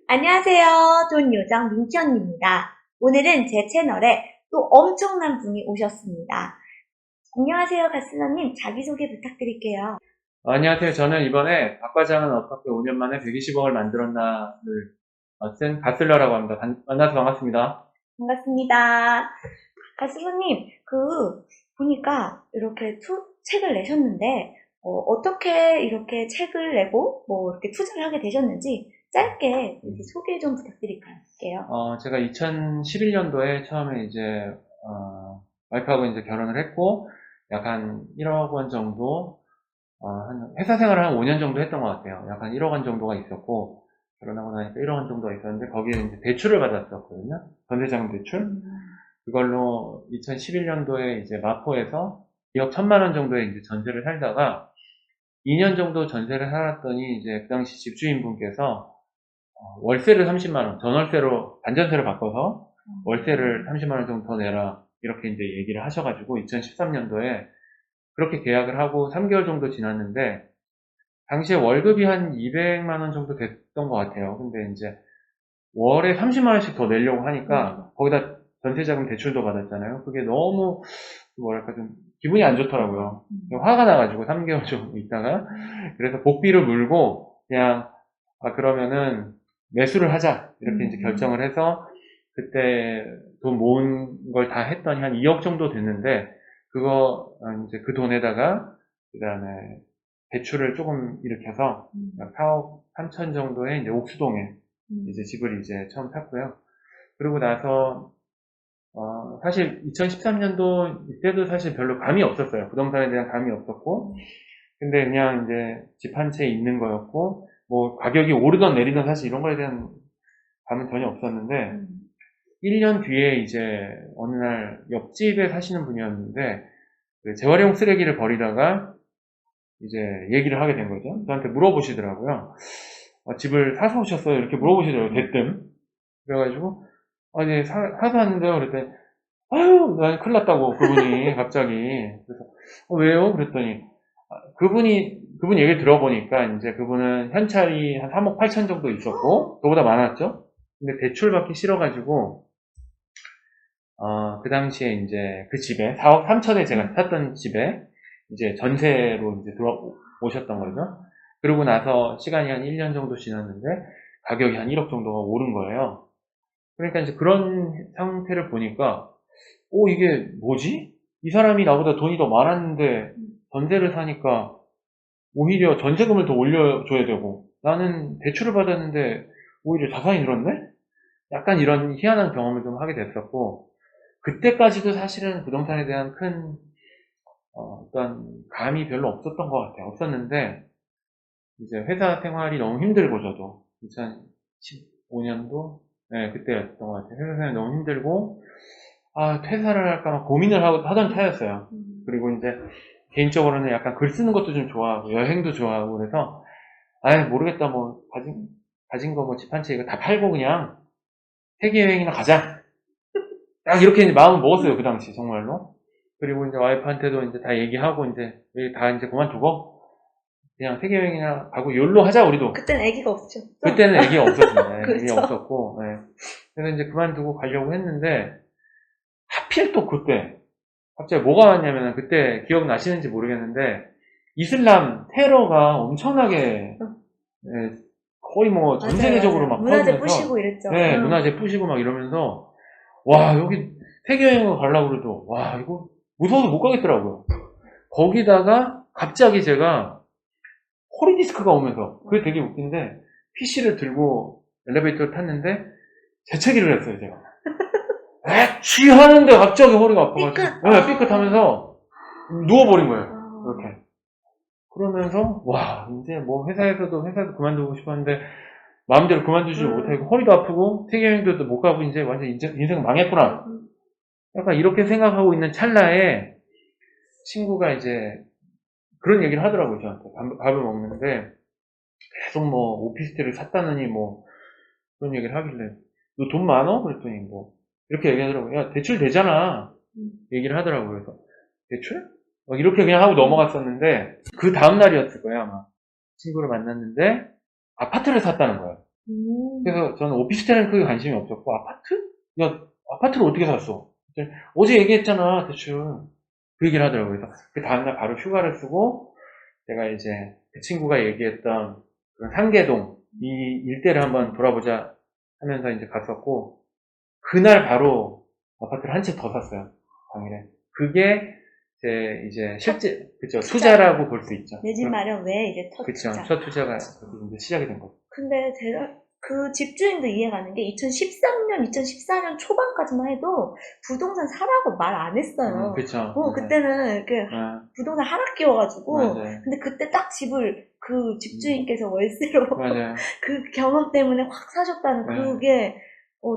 안녕하세요. 돈 요정 민키언입니다. 오늘은 제 채널에 또 엄청난 분이 오셨습니다. 안녕하세요, 가스너님. 자기소개 부탁드릴게요. 안녕하세요. 저는 이번에 박 과장은 어떻게 5년 만에 120억을 만들었나를 쓴 가슬러라고 합니다. 만나서 반갑습니다. 반갑습니다. 가스너님, 보니까 이렇게 책을 내셨는데, 어떻게 이렇게 책을 내고, 이렇게 투자를 하게 되셨는지 짧게 이렇게 소개 좀 부탁드릴게요. 제가 2011년도에 처음에 이제 와이프하고 이제 결혼을 했고 약 한 1억 원 정도 한 회사 생활을 한 5년 정도 했던 것 같아요. 약 한 1억 원 정도가 있었고 결혼하고 나니까 1억 원 정도가 있었는데 거기에 이제 대출을 받았었거든요. 전세자금 대출. 그걸로 2011년도에 이제 마포에서 2억 1천만 원 정도의 이제 전세를 살다가 2년 정도 전세를 살았더니 이제 그 당시 집주인분께서 월세를 30만 원, 전월세로 반전세로 바꿔서 월세를 30만 원 정도 더 내라 이렇게 이제 얘기를 하셔가지고 2013년도에 그렇게 계약을 하고 3개월 정도 지났는데 당시에 월급이 한 200만 원 정도 됐던 것 같아요. 근데 이제 월에 30만 원씩 더 내려고 하니까 거기다 전세자금 대출도 받았잖아요. 그게 너무 뭐랄까 좀 기분이 안 좋더라고요. 화가 나가지고 3개월 좀 있다가 그래서 복비를 물고 그냥 그러면은 매수를 하자 이렇게 이제 결정을 해서 그때 돈 모은 걸 다 했더니 한 2억 정도 됐는데 그거 이제 그 돈에다가 그 다음에 대출을 조금 일으켜서 4억 3천 정도의 이제 옥수동에 이제 집을 이제 처음 샀고요. 그러고 나서 사실 2013년도 이때도 사실 별로 감이 없었어요. 부동산에 대한 감이 없었고 근데 그냥 이제 집 한 채 있는 거였고 뭐 가격이 오르던 내리던 사실 이런 거에 대한 감은 전혀 없었는데 1년 뒤에 이제 어느 날 옆집에 사시는 분이었는데 그 재활용 쓰레기를 버리다가 이제 얘기를 하게 된 거죠. 저한테 물어보시더라고요. 집을 사서 오셨어요? 이렇게 물어보시더라고요. 대뜸. 그래가지고 아니 사서 왔는데요. 그랬더니 아유 난 큰일 났다고 그분이 갑자기 그래서 왜요? 그랬더니 그분 얘기를 들어보니까 이제 그분은 현찰이 한 3억 8천 정도 있었고 그보다 많았죠. 근데 대출 받기 싫어가지고 그 당시에 이제 그 집에 4억 3천에 제가 샀던 집에 이제 전세로 이제 들어오셨던 거죠. 그러고 나서 시간이 한 1년 정도 지났는데 가격이 한 1억 정도가 오른 거예요. 그러니까 이제 그런 상태를 보니까 이게 뭐지? 이 사람이 나보다 돈이 더 많았는데 전세를 사니까 오히려 전세금을 더 올려줘야 되고 나는 대출을 받았는데 오히려 자산이 늘었네? 약간 이런 희한한 경험을 좀 하게 됐었고 그때까지도 사실은 부동산에 대한 큰 어떤 감이 별로 없었던 것 같아요. 없었는데 이제 회사 생활이 너무 힘들고 저도 2015년도 네, 그때였던 것 같아요. 회사 생활이 너무 힘들고 퇴사를 할까 막 고민을 하던 차였어요. 그리고 이제 개인적으로는 약간 글 쓰는 것도 좀 좋아하고 여행도 좋아하고 그래서 모르겠다 뭐 가진 거 뭐 집 한 채 이거 다 팔고 그냥 세계 여행이나 가자. 딱 이렇게 이제 마음을 먹었어요 그 당시 정말로. 그리고 이제 와이프한테도 이제 다 얘기하고 이제 다 이제 그만두고 그냥 세계 여행이나 가고 욜로 하자 우리도. 그때는 아기가 없으셨죠? 그때는 애기가 없었습니다. 애기가 그렇죠. 없었고. 네. 그래서 이제 그만두고 가려고 했는데 하필 또 그때 갑자기 뭐가 왔냐면 그때 기억나시는지 모르겠는데 이슬람 테러가 엄청나게 거의 뭐 전 맞아요, 세계적으로 맞아요. 막 문화재 퍼지면서 부시고 이랬죠. 네, 문화재 부시고 막 이러면서 와 여기 세계여행을 가려고 그래도 와 이거 무서워서 못 가겠더라고요. 거기다가 갑자기 제가 허리디스크가 오면서 그게 되게 웃긴데 PC를 들고 엘리베이터를 탔는데 재채기를 했어요 제가. 취하는데 갑자기 허리가 아파가지고 삐끗하면서 누워버린 거예요. 이렇게. 그러면서 와 이제 뭐 회사에서도 그만두고 싶었는데 마음대로 그만두지 못하고 허리도 아프고 세계여행도 못 가고 이제 완전 인생 망했구나. 약간 이렇게 생각하고 있는 찰나에 친구가 이제 그런 얘기를 하더라고요 저한테 밥을 먹는데 계속 뭐 오피스텔을 샀다느니 뭐 그런 얘기를 하길래 너 돈 많어? 그랬더니 뭐 이렇게 얘기하더라고요. 야 대출 되잖아 얘기를 하더라고요. 그래서 대출? 이렇게 그냥 하고 넘어갔었는데 그 다음 날이었을 거예요 아마 친구를 만났는데 아파트를 샀다는 거예요. 그래서 저는 오피스텔은 크게 관심이 없었고, 아파트? 야, 아파트를 어떻게 샀어? 그랬더니 어제 얘기했잖아, 대충. 그 얘기를 하더라고요. 그래서 그 다음날 바로 휴가를 쓰고, 제가 이제 그 친구가 얘기했던 그런 상계동, 이 일대를 한번 돌아보자 하면서 이제 갔었고, 그날 바로 아파트를 한 채 더 샀어요. 당일에. 그게 제 이제 실제, 그쵸, 투자라고 볼 수 있죠. 내 집 마련 외에 이제 첫 그쵸. 투자. 첫 투자가 그렇게 이제 시작이 된 거죠. 근데 제가 그 집주인도 이해가는 게 2013년, 2014년 초반까지만 해도 부동산 사라고 말 안 했어요. 그쵸. 그때는 이렇게 부동산 하락기여가지고. 맞아요. 근데 그때 딱 집을 그 집주인께서 월세로 맞아요. 그 경험 때문에 확 사셨다는 네. 그게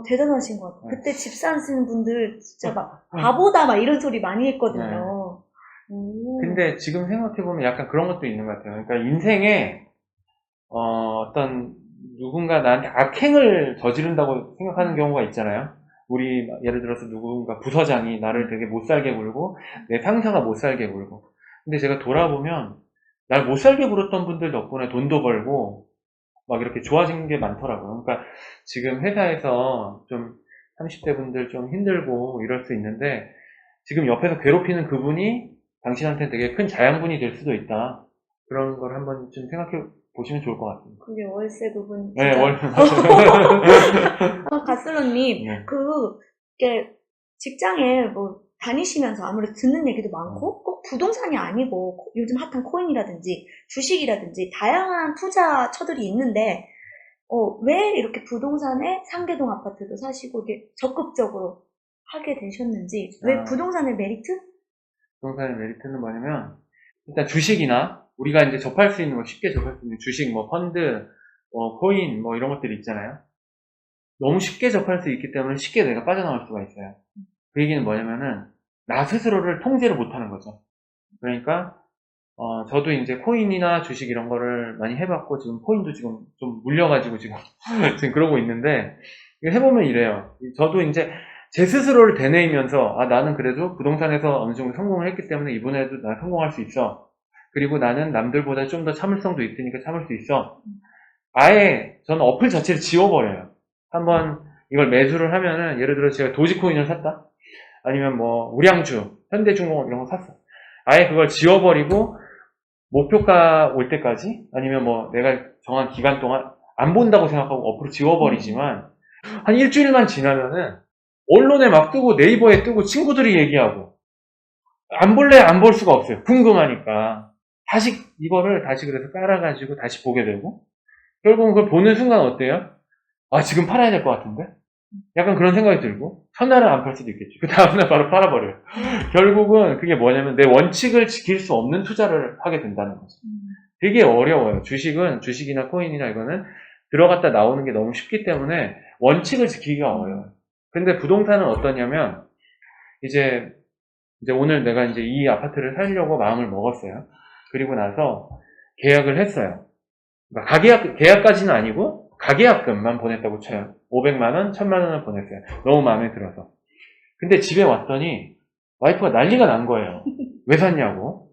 대단하신 것 같아요. 네. 그때 집 사시는 분들 진짜 막 바보다 막 이런 소리 많이 했거든요. 네. 근데 지금 생각해보면 약간 그런 것도 있는 것 같아요. 그러니까 인생에 어떤 누군가 나한테 악행을 저지른다고 생각하는 경우가 있잖아요. 우리 예를 들어서 누군가 부서장이 나를 되게 못살게 굴고 내 상사가 못살게 굴고, 근데 제가 돌아보면 날 못살게 굴었던 분들 덕분에 돈도 벌고 막 이렇게 좋아진 게 많더라고요. 그러니까 지금 회사에서 좀 30대 분들 좀 힘들고 이럴 수 있는데, 지금 옆에서 괴롭히는 그분이 당신한테 되게 큰 자양분이 될 수도 있다. 그런 걸 한번 좀 생각해 보시면 좋을 것 같아요. 그게 월세 부분. 네, 가슬로님, 네. 이게 직장에 뭐 다니시면서 아무래도 듣는 얘기도 많고, 꼭 부동산이 아니고, 요즘 핫한 코인이라든지, 주식이라든지, 다양한 투자처들이 있는데, 왜 이렇게 부동산에 상계동 아파트도 사시고, 이렇게 적극적으로 하게 되셨는지, 왜 부동산의 메리트? 부동산의 메리트는 뭐냐면, 일단 주식이나 우리가 이제 접할 수 있는 거, 쉽게 접할 수 있는 주식, 뭐 펀드, 코인, 뭐 이런 것들이 있잖아요. 너무 쉽게 접할 수 있기 때문에 쉽게 내가 빠져나올 수가 있어요. 그 얘기는 뭐냐면은 나 스스로를 통제를 못하는 거죠. 그러니까 저도 이제 코인이나 주식 이런 거를 많이 해봤고, 지금 코인도 지금 좀 물려가지고 지금 지금 그러고 있는데, 이거 해보면 이래요. 저도 이제 제 스스로를 되뇌이면서, 나는 그래도 부동산에서 어느 정도 성공을 했기 때문에 이번에도 나 성공할 수 있어. 그리고 나는 남들보다 좀 더 참을성도 있으니까 참을 수 있어. 아예 저는 어플 자체를 지워버려요. 한번 이걸 매수를 하면은, 예를 들어 제가 도지코인을 샀다? 아니면 뭐 우량주, 현대중공업 이런 거 샀어. 아예 그걸 지워버리고 목표가 올 때까지, 아니면 뭐 내가 정한 기간 동안 안 본다고 생각하고 어플을 지워버리지만, 한 일주일만 지나면은 언론에 막 뜨고 네이버에 뜨고 친구들이 얘기하고, 안 볼래 안 볼 수가 없어요. 궁금하니까. 이거를 다시 그래서 깔아가지고 다시 보게 되고, 결국은 그걸 보는 순간 어때요? 지금 팔아야 될 것 같은데? 약간 그런 생각이 들고, 첫날은 안 팔 수도 있겠죠. 그 다음날 바로 팔아버려요. 결국은 그게 뭐냐면 내 원칙을 지킬 수 없는 투자를 하게 된다는 거죠. 되게 어려워요. 주식이나 코인이나 이거는 들어갔다 나오는 게 너무 쉽기 때문에 원칙을 지키기가 어려워요. 근데 부동산은 어떠냐면, 이제 오늘 내가 이제 이 아파트를 살려고 마음을 먹었어요. 그리고 나서 계약을 했어요. 그러니까 계약까지는 아니고 가계약금만 보냈다고 쳐요. 500만원, 1000만원을 보냈어요. 너무 마음에 들어서. 근데 집에 왔더니 와이프가 난리가 난 거예요. 왜 샀냐고.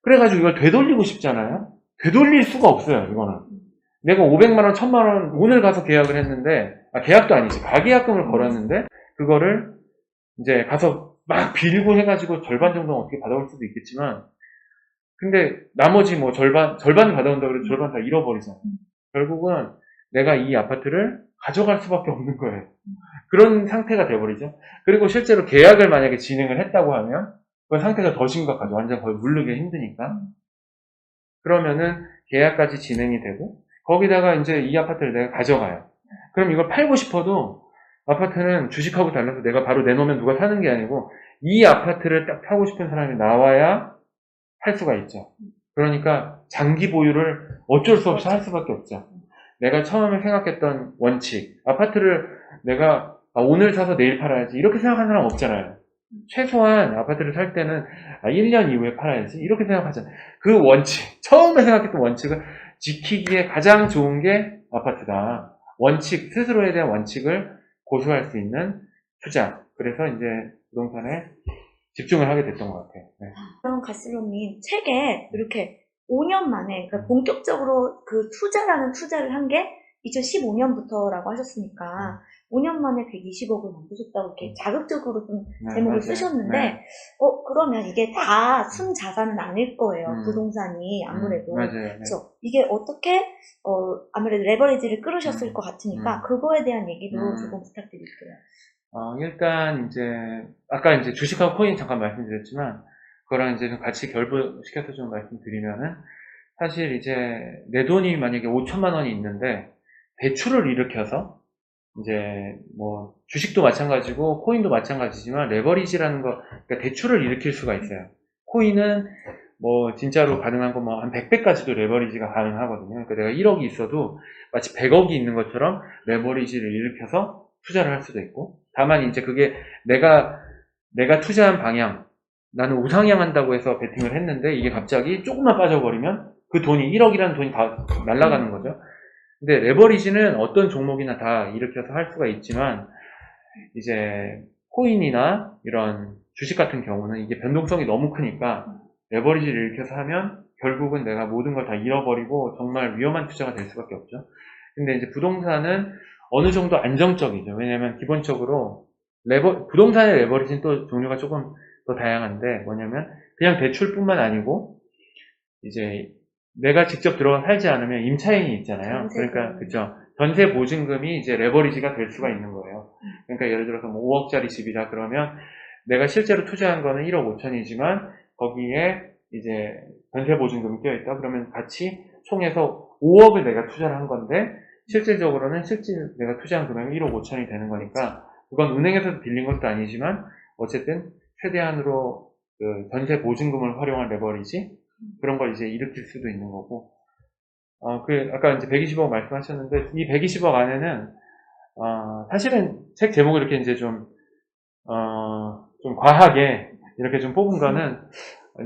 그래가지고 이걸 되돌리고 싶잖아요. 되돌릴 수가 없어요, 이거는. 내가 500만원, 1000만원 오늘 가서 계약을 했는데, 계약도 아니지. 가계약금을 걸었는데, 그거를 이제 가서 막 빌고 해가지고 절반 정도는 어떻게 받아올 수도 있겠지만, 근데 나머지 뭐 절반 받아온다고 해도 절반 다 잃어버리잖아요. 결국은 내가 이 아파트를 가져갈 수밖에 없는 거예요. 그런 상태가 돼버리죠. 그리고 실제로 계약을 만약에 진행을 했다고 하면 그 상태가 더 심각하죠. 완전 거의 물르기 힘드니까. 그러면은 계약까지 진행이 되고, 거기다가 이제 이 아파트를 내가 가져가요. 그럼 이걸 팔고 싶어도, 아파트는 주식하고 달라서 내가 바로 내놓으면 누가 사는 게 아니고, 이 아파트를 딱 사고 싶은 사람이 나와야 할 수가 있죠. 그러니까 장기 보유를 어쩔 수 없이 할 수밖에 없죠. 내가 처음에 생각했던 원칙, 아파트를 내가 오늘 사서 내일 팔아야지 이렇게 생각하는 사람 없잖아요. 최소한 아파트를 살 때는 1년 이후에 팔아야지 이렇게 생각하잖아요. 그 원칙, 처음에 생각했던 원칙을 지키기에 가장 좋은 게 아파트다. 스스로에 대한 원칙을 고수할 수 있는 투자. 그래서 이제 부동산에 집중을 하게 됐던 것 같아요. 네. 그럼 가슬로님 책에 이렇게 5년 만에, 그러니까 본격적으로 그 투자라는 투자를 한 게 2015년부터라고 하셨으니까 5년 만에 120억을 만드셨다고 이렇게 자극적으로 좀 네, 제목을 맞아요. 쓰셨는데 네. 그러면 이게 다 순자산은 아닐 거예요. 부동산이 아무래도. 맞아요. 네. 그렇죠. 이게 어떻게 아무래도 레버리지를 끌으셨을 것 같으니까 그거에 대한 얘기도 조금 부탁드릴게요. 일단 이제 아까 이제 주식하고 코인 잠깐 말씀드렸지만 그거랑 이제 좀 같이 결부시켜서 좀 말씀드리면은 사실 이제 내 돈이 만약에 5천만 원이 있는데 대출을 일으켜서 이제 뭐 주식도 마찬가지고 코인도 마찬가지지만 레버리지라는 거, 그러니까 대출을 일으킬 수가 있어요. 코인은 뭐 진짜로 가능한 거 뭐 한 100배까지도 레버리지가 가능하거든요. 그러니까 내가 1억이 있어도 마치 100억이 있는 것처럼 레버리지를 일으켜서 투자를 할 수도 있고, 다만 이제 그게 내가 투자한 방향, 나는 우상향 한다고 해서 베팅을 했는데 이게 갑자기 조금만 빠져버리면 그 돈이 1억이라는 돈이 다 날아가는 거죠. 근데 레버리지는 어떤 종목이나 다 일으켜서 할 수가 있지만 이제 코인이나 이런 주식 같은 경우는 이게 변동성이 너무 크니까 레버리지를 일으켜서 하면 결국은 내가 모든 걸 다 잃어버리고 정말 위험한 투자가 될 수밖에 없죠. 근데 이제 부동산은 어느 정도 안정적이죠. 왜냐면 기본적으로 부동산의 레버리지는 또 종류가 조금 더 다양한데 뭐냐면 그냥 대출뿐만 아니고 이제 내가 직접 들어가 살지 않으면 임차인이 있잖아요. 그러니까 그죠. 전세 보증금이 이제 레버리지가 될 수가 있는 거예요. 그러니까 예를 들어서 뭐 5억짜리 집이다 그러면 내가 실제로 투자한 거는 1억 5천이지만 거기에 이제 전세 보증금이 껴있다 그러면 같이 총해서 5억을 내가 투자를 한 건데 실질적으로는 내가 투자한 금액이 1억 5천이 되는 거니까 그건 은행에서 빌린 것도 아니지만 어쨌든 최대한으로 그 전세 보증금을 활용한 레버리지 그런 걸 이제 일으킬 수도 있는 거고, 아까 이제 120억 말씀하셨는데, 이 120억 안에는, 사실은 책 제목을 이렇게 이제 좀 과하게 이렇게 좀 뽑은 거는,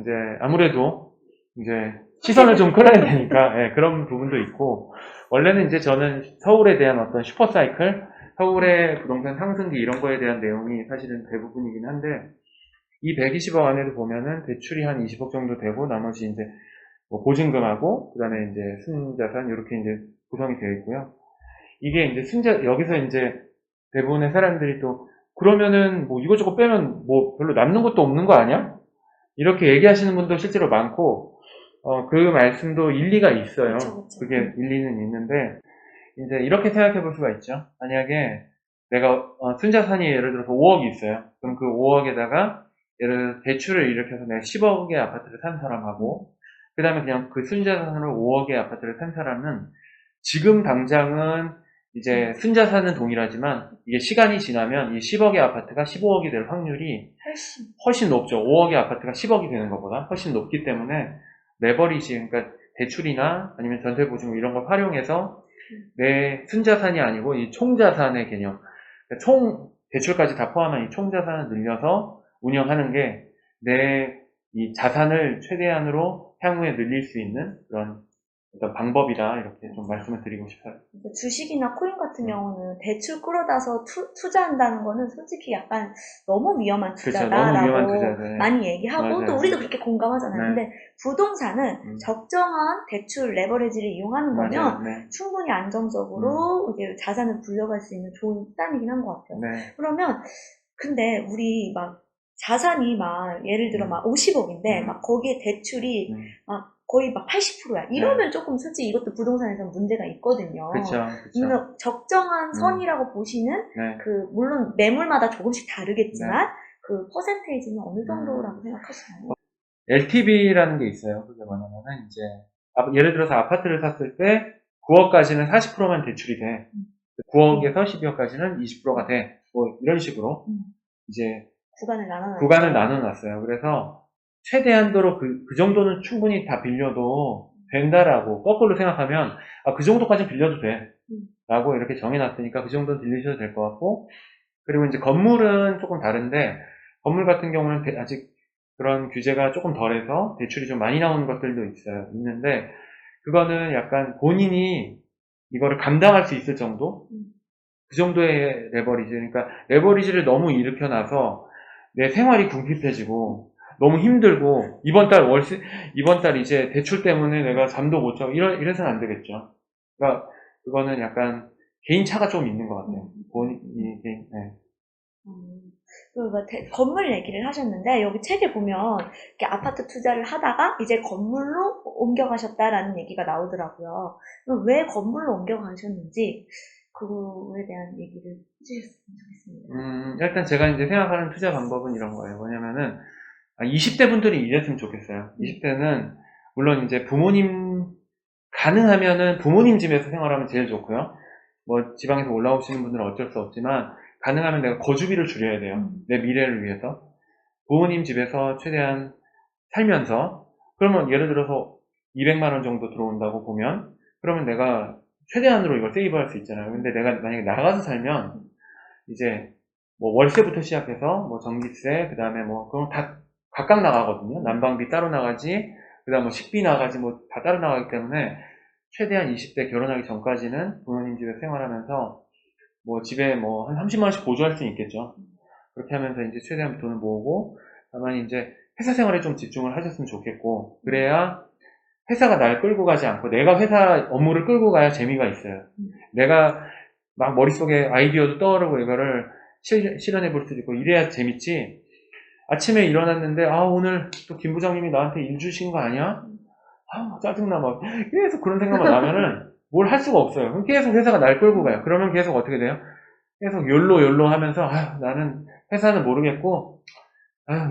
이제 아무래도 이제 시선을 좀 끌어야 되니까, 예, 그런 부분도 있고, 원래는 이제 저는 서울에 대한 어떤 슈퍼사이클, 서울의 부동산 상승기 이런 거에 대한 내용이 사실은 대부분이긴 한데, 이 120억 안에도 보면은 대출이 한 20억 정도 되고 나머지 이제 뭐 보증금하고 그다음에 이제 순자산 이렇게 이제 구성이 되어 있고요. 이게 이제 여기서 이제 대부분의 사람들이 또 그러면은 뭐 이것저것 빼면 뭐 별로 남는 것도 없는 거 아니야? 이렇게 얘기하시는 분도 실제로 많고 그 말씀도 일리가 있어요. 그쵸. 그게 일리는 있는데 이제 이렇게 생각해 볼 수가 있죠. 만약에 내가 순자산이 예를 들어서 5억이 있어요. 그럼 그 5억에다가 예를 들어 대출을 일으켜서 내가 10억의 아파트를 산 사람하고 그 다음에 그냥 그 순자산으로 5억의 아파트를 산 사람은 지금 당장은 이제 순자산은 동일하지만 이게 시간이 지나면 이 10억의 아파트가 15억이 될 확률이 훨씬 높죠. 5억의 아파트가 10억이 되는 것보다 훨씬 높기 때문에 레버리지, 그러니까 대출이나 아니면 전세보증 이런 걸 활용해서 내 순자산이 아니고 이 총자산의 개념, 그러니까 총 대출까지 다 포함한 이 총자산을 늘려서 운영하는 게 내 이 자산을 최대한으로 향후에 늘릴 수 있는 그런 어떤 방법이다 이렇게 좀 말씀을 드리고 싶어요. 주식이나 코인 같은 경우는 대출 끌어다서 투자한다는 거는 솔직히 약간 너무 위험한 투자다라고 많이 얘기하고 맞아요. 또 우리도 그렇게 공감하잖아요. 네. 근데 부동산은 적정한 대출 레버리지를 이용하는 거면 네. 충분히 안정적으로 이제 자산을 불려갈 수 있는 좋은 수단이긴 한 것 같아요. 네. 그러면 근데 우리 막 자산이 막 예를 들어 막 50억인데 막 거기에 대출이 막 거의 막 80%야. 이러면 조금 솔직히 이것도 부동산에서 문제가 있거든요. 그렇죠. 적정한 선이라고 보시는 물론 매물마다 조금씩 다르겠지만 그 퍼센테이지는 어느 정도라고 생각하시나요? LTV라는 게 있어요. 그게 뭐냐면은 이제 예를 들어서 아파트를 샀을 때 9억까지는 40%만 대출이 돼. 9억에서 12억까지는 20%가 돼. 뭐 이런 식으로 이제 구간을 나눠놨어요. 그래서 최대한도로 그 정도는 충분히 다 빌려도 된다라고 거꾸로 생각하면 그 정도까지는 빌려도 돼 라고 이렇게 정해놨으니까 그 정도는 빌리셔도 될 것 같고, 그리고 이제 건물은 조금 다른데 건물 같은 경우는 아직 그런 규제가 조금 덜해서 대출이 좀 많이 나오는 것들도 있는데 그거는 약간 본인이 이거를 감당할 수 있을 정도? 그 정도의 레버리지. 그러니까 레버리지를 너무 일으켜놔서 내 생활이 궁핍해지고 너무 힘들고 이번 달 이제 대출 때문에 내가 잠도 못 자고 이래서는 안 되겠죠. 그러니까 그거는 약간 개인차가 좀 있는 것 같아요. 본인이, 네. 그리고 건물 얘기를 하셨는데 여기 책에 보면 이렇게 아파트 투자를 하다가 이제 건물로 옮겨가셨다라는 얘기가 나오더라고요. 그럼 왜 건물로 옮겨가셨는지 그거에 대한 얘기를 해주셨으면 좋겠습니다. 일단 제가 이제 생각하는 투자 방법은 이런 거예요. 뭐냐면은, 20대 분들이 이랬으면 좋겠어요. 20대는, 물론 이제 가능하면은 부모님 집에서 생활하면 제일 좋고요. 뭐, 지방에서 올라오시는 분들은 어쩔 수 없지만, 가능하면 내가 거주비를 줄여야 돼요. 내 미래를 위해서. 부모님 집에서 최대한 살면서, 그러면 예를 들어서 200만 원 정도 들어온다고 보면, 그러면 내가 최대한으로 이걸 세이브할 수 있잖아요. 근데 내가 만약에 나가서 살면, 이제 뭐 월세부터 시작해서 뭐 전기세, 그 다음에 뭐 그럼 다 각각 나가거든요. 난방비 따로 나가지, 그 다음 뭐 식비 나가지, 뭐 다 따로 나가기 때문에 최대한 20대 결혼하기 전까지는 부모님 집에 생활하면서 뭐 집에 뭐 한 30만 원씩 보조할 수는 있겠죠. 그렇게 하면서 이제 최대한 돈을 모으고, 다만 이제 회사 생활에 좀 집중을 하셨으면 좋겠고, 그래야 회사가 날 끌고 가지 않고 내가 회사 업무를 끌고 가야 재미가 있어요. 내가 막 머릿속에 아이디어도 떠오르고 이거를 실현해 볼 수도 있고 이래야 재밌지. 아침에 일어났는데 오늘 또 김 부장님이 나한테 일 주신 거 아니야? 짜증나 막 계속 그런 생각만 나면은 뭘 할 수가 없어요. 그럼 계속 회사가 날 끌고 가요. 그러면 계속 어떻게 돼요? 계속 욜로 하면서 나는 회사는 모르겠고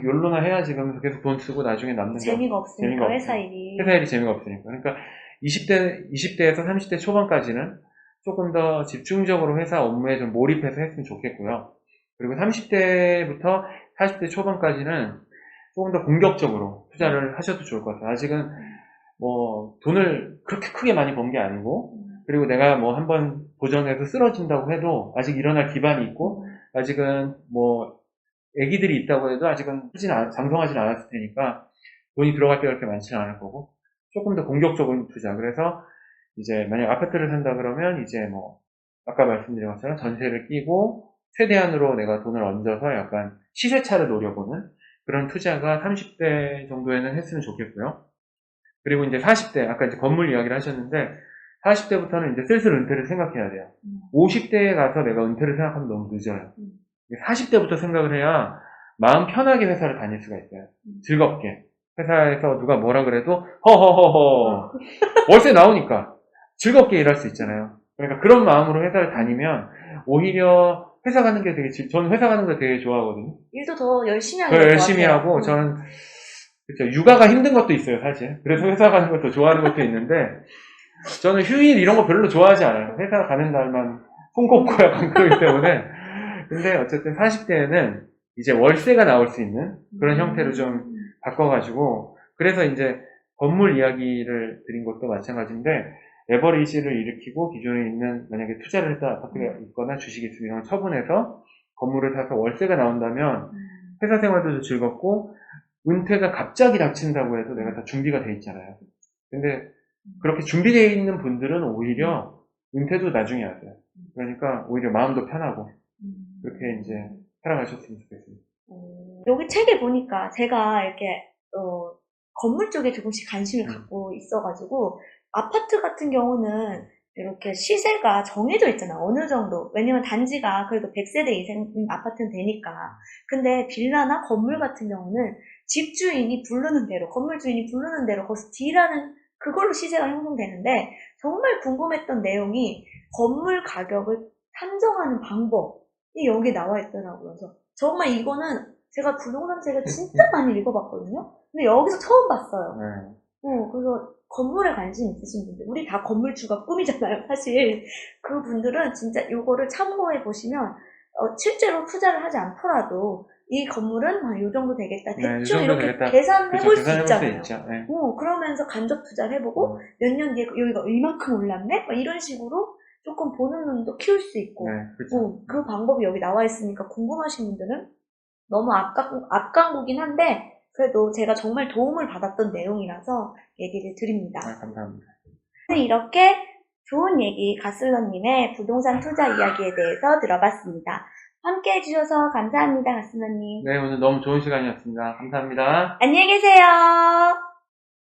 욜로나 해야지. 그러면서 계속 돈 쓰고 나중에 남는 게 재미가 없으니까 회사 회사 일이 재미가 없으니까. 그러니까 20대에서 30대 초반까지는 조금 더 집중적으로 회사 업무에 좀 몰입해서 했으면 좋겠고요. 그리고 30대부터 40대 초반까지는 조금 더 공격적으로 투자를 하셔도 좋을 것 같아요. 아직은 뭐 돈을 그렇게 크게 많이 번 게 아니고, 그리고 내가 뭐 한번 도전해서 쓰러진다고 해도 아직 일어날 기반이 있고, 아직은 뭐 애기들이 있다고 해도 아직은 장성하진 않았을 테니까 돈이 들어갈 때가 그렇게 많지는 않을 거고, 조금 더 공격적인 투자. 그래서 이제 만약 아파트를 산다 그러면 이제 뭐 아까 말씀드린 것처럼 전세를 끼고 최대한으로 내가 돈을 얹어서 약간 시세차를 노려보는 그런 투자가 30대 정도에는 했으면 좋겠고요. 그리고 이제 40대, 아까 이제 건물 이야기를 하셨는데 40대부터는 이제 슬슬 은퇴를 생각해야 돼요. 50대에 가서 내가 은퇴를 생각하면 너무 늦어요. 40대부터 생각을 해야 마음 편하게 회사를 다닐 수가 있어요. 즐겁게. 회사에서 누가 뭐라 그래도 허허허허 월세 나오니까 즐겁게 일할 수 있잖아요. 그러니까 그런 마음으로 회사를 다니면 오히려 회사 가는 게 저는 회사 가는 거 되게 좋아하거든요. 일도 더 열심히 더 열심히 하고 저는 그렇죠. 육아가 힘든 것도 있어요, 사실. 그래서 회사 가는 걸 더 좋아하는 것도 있는데 저는 휴일 이런 거 별로 좋아하지 않아요. 회사 가는 날만 손꼽고 약간 그러기 때문에. 근데 어쨌든 40대에는 이제 월세가 나올 수 있는 그런 형태로 좀 바꿔가지고, 그래서 이제 건물 이야기를 드린 것도 마찬가지인데, 레버리지를 일으키고 기존에 있는, 만약에 투자를 했다 아파트가 있거나 주식이 있으면 이런 걸 처분해서 건물을 사서 월세가 나온다면 회사 생활도 즐겁고, 은퇴가 갑자기 닥친다고 해도 내가 다 준비가 돼 있잖아요. 근데 그렇게 준비되어 있는 분들은 오히려 은퇴도 나중에 하세요. 그러니까 오히려 마음도 편하고 그렇게 이제 살아가셨으면 좋겠습니다. 여기 책에 보니까 제가 이렇게 건물 쪽에 조금씩 관심을 갖고 있어가지고 아파트 같은 경우는 이렇게 시세가 정해져 있잖아. 어느 정도. 왜냐면 단지가 그래도 100세대 이상 아파트는 되니까. 근데 빌라나 건물 같은 경우는 집주인이 부르는 대로, 건물주인이 부르는 대로 거기서 딜하는 그걸로 시세가 형성되는데, 정말 궁금했던 내용이 건물 가격을 산정하는 방법이 여기 나와 있더라고요. 그래서 정말 이거는 제가 부동산 책을 진짜 많이 읽어봤거든요. 근데 여기서 처음 봤어요. 그래서 건물에 관심 있으신 분들, 우리 다 건물주가 꿈이잖아요, 사실. 그 분들은 진짜 이거를 참고해 보시면 실제로 투자를 하지 않더라도 이 건물은 이 정도 되겠다. 대충 이렇게 되겠다. 계산해 볼 수 있잖아요. 네. 그러면서 간접 투자를 해보고 몇 년 뒤에 여기가 이만큼 올랐네? 이런 식으로 조금 보는 눈도 키울 수 있고. 네, 그렇죠. 그 방법이 여기 나와 있으니까 궁금하신 분들은 너무 앞광고긴 한데 그래도 제가 정말 도움을 받았던 내용이라서 얘기를 드립니다. 감사합니다. 이렇게 좋은 얘기 가슬러님의 부동산 투자 이야기에 대해서 들어봤습니다. 함께 해주셔서 감사합니다, 가슬러님. 네, 오늘 너무 좋은 시간이었습니다. 감사합니다. 안녕히 계세요.